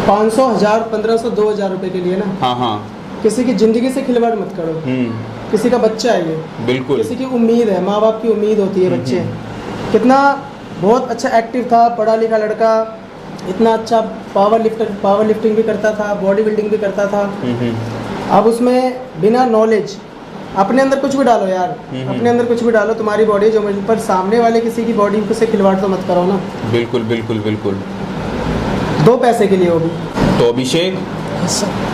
[SPEAKER 3] 500, 1000, 1500, 2000 रुपये के लिए ना
[SPEAKER 2] हाँ हाँ
[SPEAKER 3] किसी की ज़िंदगी से खिलवाड़ मत करो। किसी का बच्चा है ये,
[SPEAKER 2] बिल्कुल,
[SPEAKER 3] किसी की उम्मीद है, माँ बाप की उम्मीद होती है। बच्चे कितना बहुत अच्छा एक्टिव था, पढ़ा लिखा लड़का, इतना अच्छा पावर लिफ्टिंग भी करता था, बॉडी बिल्डिंग भी करता था। अब उसमें बिना नॉलेज, अपने अंदर कुछ भी डालो यार, अपने अंदर कुछ भी डालो, तुम्हारी बॉडी जो मुझे, पर सामने वाले किसी की बॉडी से खिलवाड़ तो मत करो ना।
[SPEAKER 2] बिल्कुल बिल्कुल बिल्कुल,
[SPEAKER 3] 2 पैसे के लिए वो भी।
[SPEAKER 2] तो अभिषेक,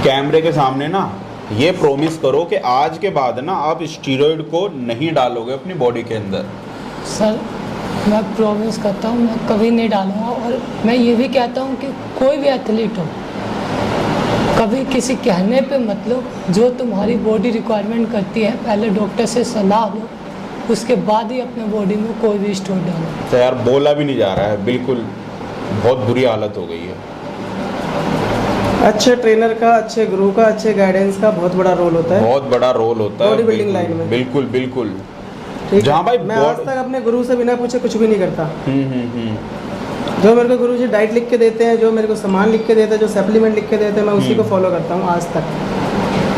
[SPEAKER 2] कैमरे के सामने ना ये प्रॉमिस करो कि आज के बाद ना आप स्टीरॉयड को नहीं डालोगे अपनी बॉडी के अंदर।
[SPEAKER 1] सर मैं प्रॉमिस करता हूँ मैं कभी नहीं डालूंगा, और मैं ये भी कहता हूँ कि कोई भी एथलीट हो, कभी किसी कहने पे मत लो। जो तुम्हारी बॉडी रिक्वायरमेंट करती है पहले डॉक्टर से सलाह लो, उसके बाद ही अपने बॉडी में कोई भी स्टोर डालो।
[SPEAKER 2] तो यार बोला भी नहीं जा रहा है, बिल्कुल बहुत बुरी हालत हो गई है।
[SPEAKER 3] अच्छे ट्रेनर का, अच्छे गुरु का, अच्छे गाइडेंस का बहुत बड़ा रोल होता है,
[SPEAKER 2] बहुत बड़ा रोल होता है
[SPEAKER 3] बॉडी बिल्डिंग लाइन में।
[SPEAKER 2] बिल्कुल बिल्कुल।
[SPEAKER 3] ठीक
[SPEAKER 2] जहाँ
[SPEAKER 3] है?
[SPEAKER 2] भाई
[SPEAKER 3] मैं आज तक अपने गुरु से बिना पूछे कुछ भी नहीं करता। जो मेरे को गुरु जी डाइट लिख के देते हैं, जो मेरे को सामान लिख के देते हैं, जो सप्लीमेंट लिख के देते हैं, मैं उसी को फॉलो करता हूँ आज तक।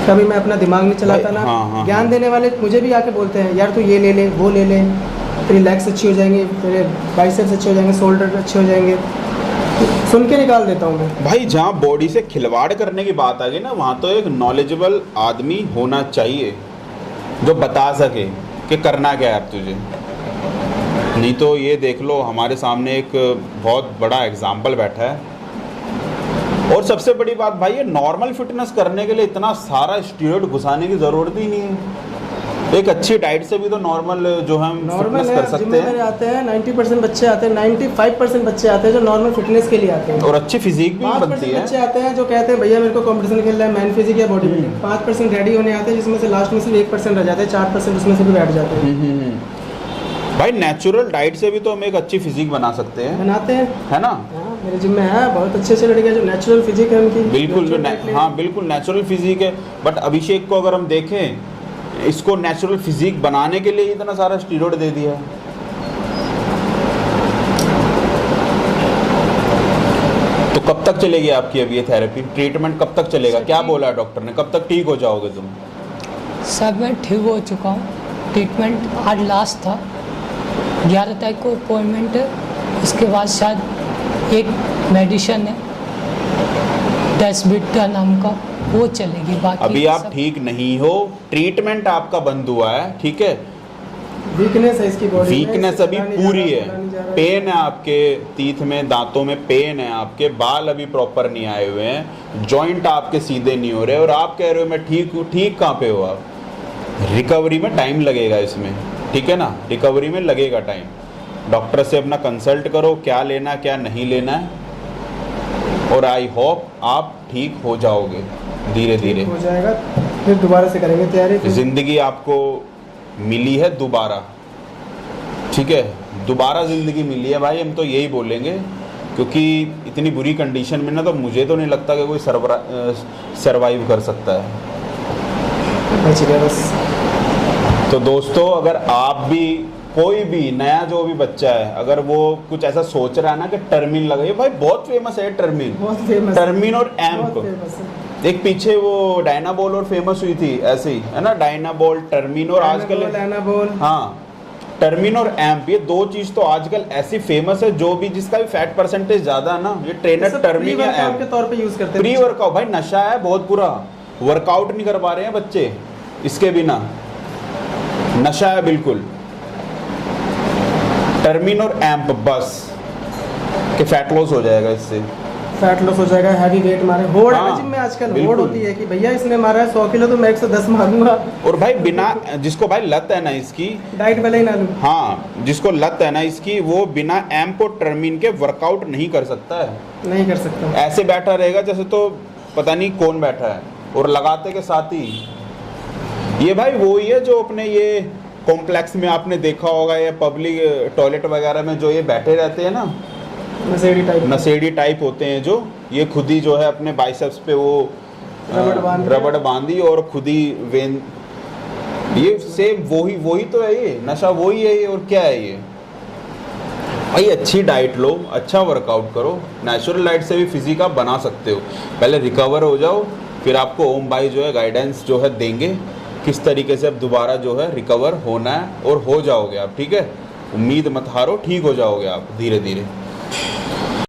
[SPEAKER 3] कभी मैं अपना दिमाग नहीं चलाता ना।
[SPEAKER 2] हाँ,
[SPEAKER 3] ज्ञान देने वाले मुझे भी आके बोलते हैं यार तू ये ले ले, वो ले ले, तेरी लेग्स अच्छी हो जाएंगी, तेरे बाइसेप्स अच्छे हो जाएंगे, शोल्डर अच्छे हो जाएंगे, सुन के निकाल देता हूँ मैं।
[SPEAKER 2] भाई जहाँ बॉडी से खिलवाड़ करने की बात आ गई ना, वहाँ तो एक नॉलेजेबल आदमी होना चाहिए जो बता सके कि करना क्या है अब तुझे। नहीं तो ये देख लो, हमारे सामने एक बहुत बड़ा एग्जाम्पल बैठा है। और सबसे बड़ी बात भाई, ये नॉर्मल फिटनेस करने के लिए इतना सारा स्टीरॉयड घुसाने की ज़रूरत ही नहीं है। एक अच्छी डाइट से भी तो नॉर्मल जो हम फिटनेस कर सकते हैं।
[SPEAKER 3] आते हैं 90% बच्चे आते हैं, 95% बच्चे आते हैं जो नॉर्मल फिटनेस के लिए आते हैं,
[SPEAKER 2] और अच्छी फिजिक भी बनती है।
[SPEAKER 3] बच्चे आते हैं जो कहते हैं भैया मेरे को कंपटीशन खेलना है, मैन फिजिक या बॉडी बिल्डिंग। 5% रेडी होने आते हैं, जिसमें से लास्ट में सिर्फ 1% रह जाते हैं, 4% उसमें से भी बैठ जाते हैं।
[SPEAKER 2] भाई नेचुरल डाइट से भी तो हम एक अच्छी फिजिक बना सकते हैं,
[SPEAKER 3] बनाते हैं,
[SPEAKER 2] है ना?
[SPEAKER 3] हाँ, मेरे जिम में है बहुत अच्छे लड़के जो नेचुरल फिजिक है उनकी,
[SPEAKER 2] बिल्कुल जो हाँ बिल्कुल नेचुरल फिजिक है। बट अभिषेक को अगर हम देखें, इसको नेचुरल फिजिक बनाने के लिए इतना सारा स्टीरॉयड दे दिया। तो कब तक चलेगी आपकी अब ये थेरेपी ट्रीटमेंट, कब तक चलेगा? क्या बोला डॉक्टर ने, कब तक ठीक हो जाओगे तुम?
[SPEAKER 1] सर मैं ठीक हो चुका हूँ, ट्रीटमेंट आज लास्ट था, 11 तारीख को अपॉइंटमेंट है। उसके बाद शायद एक मेडिसिन है डेस्बिटा नाम का, वो चलेगी। बाकी
[SPEAKER 2] अभी आप ठीक नहीं हो, ट्रीटमेंट आपका बंद हुआ है, ठीक है?
[SPEAKER 3] वीकनेस है इसकी बॉडी में,
[SPEAKER 2] वीकनेस अभी पूरी है, पेन है आपके टीथ में, दांतों में पेन है आपके, बाल अभी प्रॉपर नहीं आए हुए हैं, जॉइंट आपके सीधे नहीं हो रहे, और आप कह रहे हो मैं ठीक हूँ। ठीक कहाँ पे हो आप? रिकवरी में टाइम लगेगा इसमें, ठीक है ना? रिकवरी में लगेगा टाइम। डॉक्टर से अपना कंसल्ट करो, क्या लेना क्या नहीं लेना है, और आई होप आप ठीक हो जाओगे धीरे धीरे।
[SPEAKER 3] हो जाएगा, फिर दोबारा से करेंगे तैयारी।
[SPEAKER 2] जिंदगी आपको मिली है दोबारा, ठीक है? दोबारा ज़िंदगी मिली है भाई, हम तो यही बोलेंगे, क्योंकि इतनी बुरी कंडीशन में ना तो मुझे तो नहीं लगता कि कोई सरवाइव कर सकता है।
[SPEAKER 3] बच गया बस।
[SPEAKER 2] तो दोस्तों, अगर आप भी, कोई भी नया जो भी बच्चा है, अगर वो कुछ ऐसा सोच रहा है ना कि टर्मिन लगाइए, भाई बहुत फेमस है टर्मिन,
[SPEAKER 3] बहुत फेमस,
[SPEAKER 2] टर्मिन और एम्प।
[SPEAKER 3] बहुत फेमस है।
[SPEAKER 2] एक पीछे वो डायनाबॉल और फेमस हुई थी ऐसे ही, है ना? डायनाबॉल, टर्मिन, और आजकल हाँ टर्मिन और एम्प, ये 2 चीज तो आजकल ऐसी फेमस है, जो भी जिसका भी फैट परसेंटेज ज्यादा है ना, ये ट्रेनर टर्मिन या एम्प
[SPEAKER 3] के तौर पे यूज करते हैं।
[SPEAKER 2] प्री वर्कआउट, भाई नशा है बहुत बुरा, वर्कआउट नहीं कर पा रहे हैं बच्चे इसके बिना, नशा है बिल्कुल। टर्मिन और एम्प बस कि फैट लॉस हो जाएगा इससे,
[SPEAKER 3] फैट लॉस हो जाएगा, हैवी वेट मारे, होड़ है
[SPEAKER 2] हाँ,
[SPEAKER 3] जिम में आजकल,
[SPEAKER 2] बिल्कुल।
[SPEAKER 3] होड़ होती है कि भैया इसने मारा है 100 किलो तो मैं 110 मारूंगा।
[SPEAKER 2] और भाई बिना, जिसको भाई लत है ना इसकी,
[SPEAKER 3] डाइट वाला ही ना लूं।
[SPEAKER 2] हाँ जिसको लत है ना इसकी, वो बिना एम्प और टर्मिन के वर्कआउट नहीं कर सकता है,
[SPEAKER 3] नहीं कर सकता।
[SPEAKER 2] ऐसे बैठा रहेगा जैसे तो पता नहीं कौन बैठा है, और लगाते के साथ ही ये भाई वो ही है जो अपने ये कॉम्प्लेक्स में आपने देखा होगा, या पब्लिक टॉयलेट वगैरह में जो ये बैठे रहते हैं ना,
[SPEAKER 3] नशेड़ी टाइप
[SPEAKER 2] नशेड़ी टाइप होते हैं जो, ये खुद ही जो है अपने बाइसेप्स पे वो रबड़ बांधी और खुद ही वेन, ये सेम वही तो है, ये नशा वही है ये, और क्या है ये भाई। अच्छी डाइट लो, अच्छा वर्कआउट करो, नेचुरल डाइट से भी फिजिक आप बना सकते हो। पहले रिकवर हो जाओ, फिर आपको ओम भाई जो है गाइडेंस जो है देंगे किस तरीके से अब दोबारा जो है रिकवर होना है, और हो जाओगे आप, ठीक है। उम्मीद मत हारो, ठीक हो जाओगे आप धीरे धीरे।